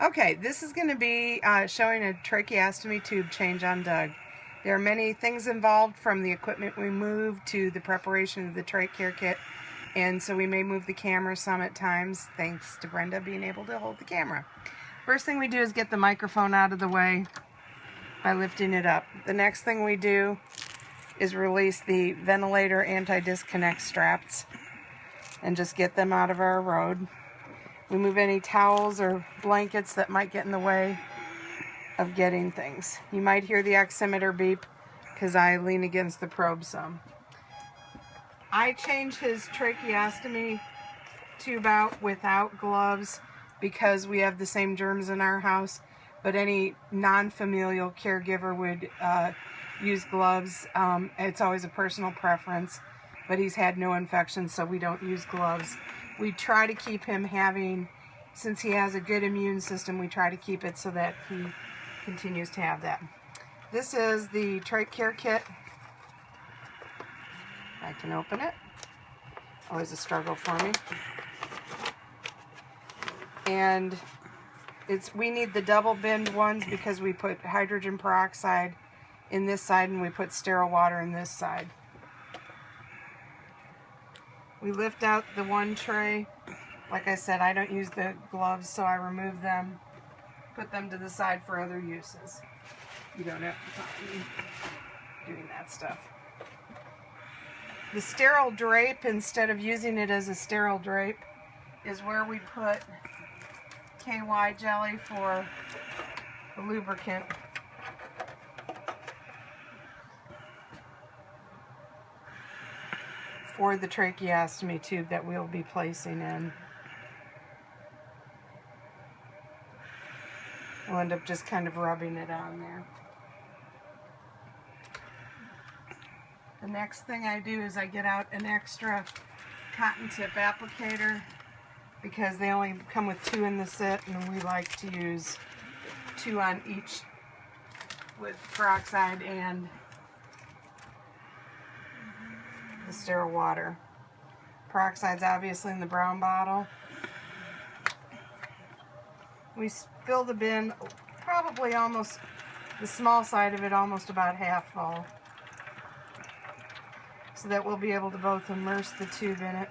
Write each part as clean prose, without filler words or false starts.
Okay, this is going to be showing a tracheostomy tube change on Doug. There are many things involved, from the equipment we move to the preparation of the trach care kit, and so we may move the camera some at times, thanks to Brenda being able to hold the camera. First thing we do is get the microphone out of the way by lifting it up. The next thing we do is release the ventilator anti-disconnect straps and just get them out of our road. We move any towels or blankets that might get in the way of getting things. You might hear the oximeter beep because I lean against the probe some. I change his tracheostomy tube out without gloves because we have the same germs in our house, but any non-familial caregiver would use gloves. It's always a personal preference, but he's had no infection, so we don't use gloves. We try to keep him having, since he has a good immune system, we try to keep it so that he continues to have that. This is the trach care kit. I can open it. Always a struggle for me. And we need the double binned ones because we put hydrogen peroxide in this side and we put sterile water in this side. We lift out the one tray. Like I said, I don't use the gloves, so I remove them, put them to the side for other uses. You don't have to find me doing that stuff. The sterile drape, instead of using it as a sterile drape, is where we put KY jelly for the lubricant. For the tracheostomy tube that we'll be placing in. We'll end up just kind of rubbing it on there. The next thing I do is I get out an extra cotton tip applicator because they only come with 2 in the set, and we like to use 2 on each with peroxide and the sterile water. Peroxide's obviously in the brown bottle. We fill the bin probably almost, the small side of it almost about half full, so that we'll be able to both immerse the tube in it.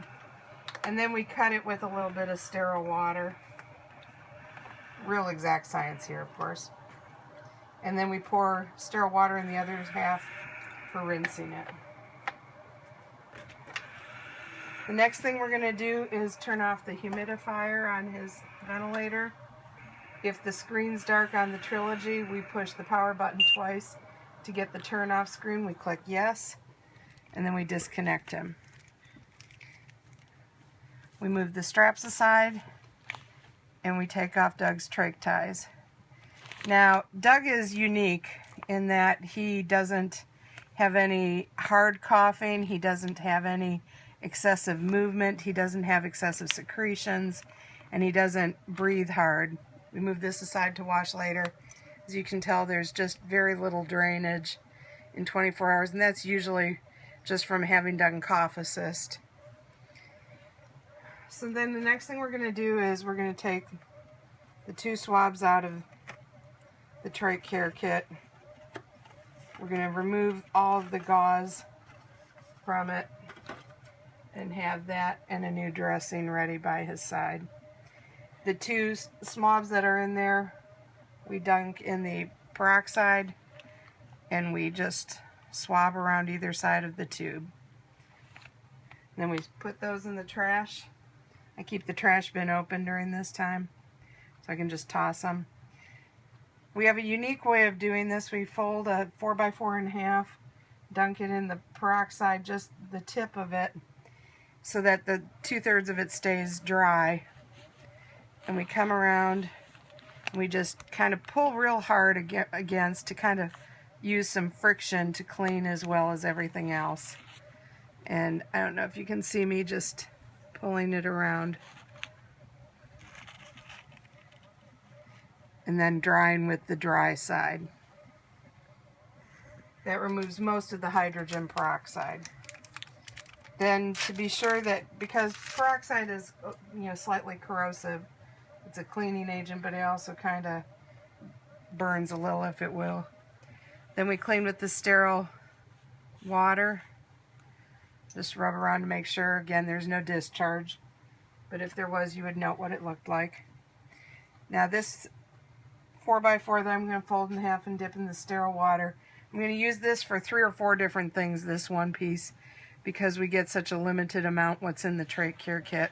And then we cut it with a little bit of sterile water. Real exact science here, of course. And then we pour sterile water in the other half for rinsing it. The next thing we're going to do is turn off the humidifier on his ventilator. If the screen's dark on the Trilogy, we push the power button twice to get the turn off screen. We click yes, and then we disconnect him. We move the straps aside, and we take off Doug's trach ties. Now, Doug is unique in that he doesn't have any hard coughing, he doesn't have any excessive movement, he doesn't have excessive secretions, and he doesn't breathe hard. We move this aside to wash later. As you can tell, there's just very little drainage in 24 hours, and that's usually just from having done cough assist. So then the next thing we're going to do is we're going to take the 2 swabs out of the trach care kit. We're going to remove all of the gauze from it and have that and a new dressing ready by his side. The 2 swabs that are in there, we dunk in the peroxide and we just swab around either side of the tube. Then we put those in the trash. I keep the trash bin open during this time so I can just toss them. We have a unique way of doing this. We fold a 4x4 in half, dunk it in the peroxide, just the tip of it, so that the 2/3 of it stays dry. And we come around and we just kind of pull real hard against to kind of use some friction to clean as well as everything else. And I don't know if you can see me just pulling it around. And then drying with the dry side. That removes most of the hydrogen peroxide. Then, to be sure that, because peroxide is slightly corrosive, It's a cleaning agent, but it also kind of burns a little if it will. Then we clean with the sterile water. Just rub around to make sure, again, there's no discharge. But if there was, you would note what it looked like. Now this 4x4 that I'm going to fold in half and dip in the sterile water, I'm going to use this for 3 or 4 different things, this one piece, because we get such a limited amount what's in the trach care kit.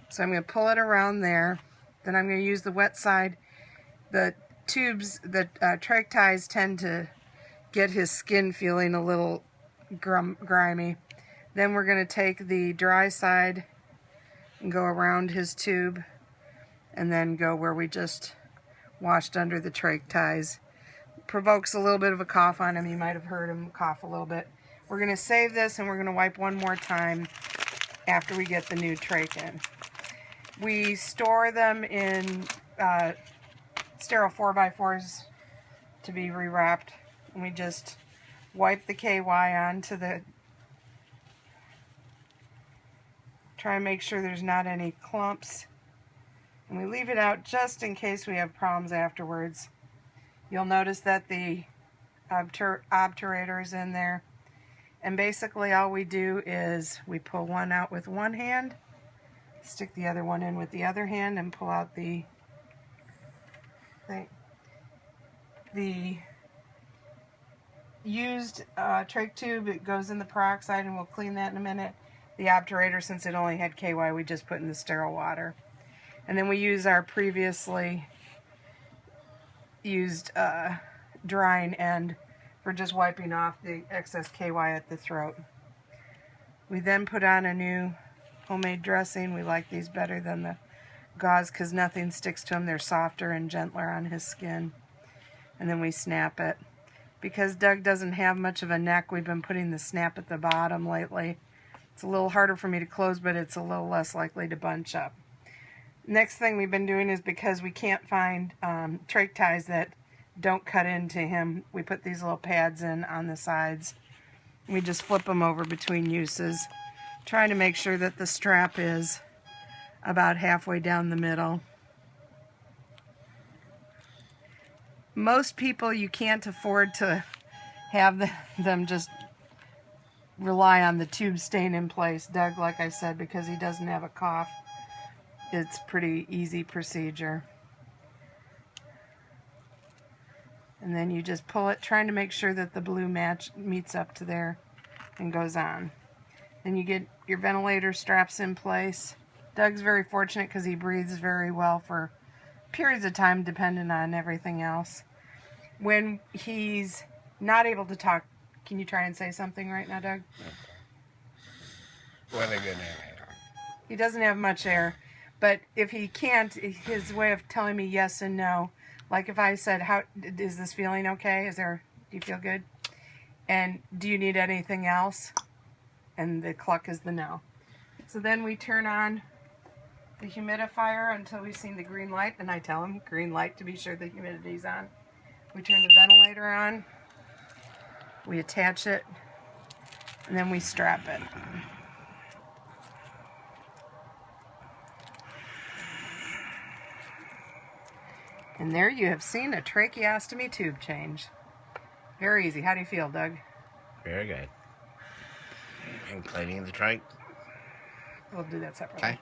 So I'm going to pull it around there. Then I'm going to use the wet side. The tubes, the trach ties tend to get his skin feeling a little grimy. Then we're going to take the dry side and go around his tube and then go where we just washed under the trach ties. Provokes a little bit of a cough on him. You might have heard him cough a little bit. We're going to save this and we're going to wipe one more time after we get the new trach in. We store them in sterile 4x4s to be rewrapped. And we just wipe the KY onto the... Try and make sure there's not any clumps. And we leave it out just in case we have problems afterwards. You'll notice that the obturator is in there. And basically all we do is we pull one out with one hand, stick the other one in with the other hand, and pull out the thing. The used trach tube, it goes in the peroxide, and we'll clean that in a minute. The obturator, since it only had KY, we just put in the sterile water. And then we use our previously used drying end for just wiping off the excess KY at the throat. We then put on a new homemade dressing. We like these better than the gauze because nothing sticks to them. They're softer and gentler on his skin. And then we snap it. Because Doug doesn't have much of a neck, we've been putting the snap at the bottom lately. It's a little harder for me to close, but it's a little less likely to bunch up. Next thing we've been doing is, because we can't find trach ties that don't cut into him, we put these little pads in on the sides. We just flip them over between uses, trying to make sure that the strap is about halfway down the middle. Most people, you can't afford to have them just rely on the tube staying in place. Doug, like I said, because he doesn't have a cough, it's pretty easy procedure. And then you just pull it, trying to make sure that the blue meets up to there and goes on. Then you get your ventilator straps in place. Doug's very fortunate because he breathes very well for periods of time depending on everything else. When he's not able to talk, can you try and say something right now, Doug? Well, they didn't have air. He doesn't have much air, but if he can't, his way of telling me yes and no, like if I said, "How is this feeling okay? Do you feel good? And do you need anything else?" And the cluck is the no. So then we turn on the humidifier until we've seen the green light, and I tell him green light to be sure the humidity's on. We turn the ventilator on, we attach it, and then we strap it. And there you have seen a tracheostomy tube change. Very easy. How do you feel, Doug? Very good. And cleaning the trach. We'll do that separately. Okay.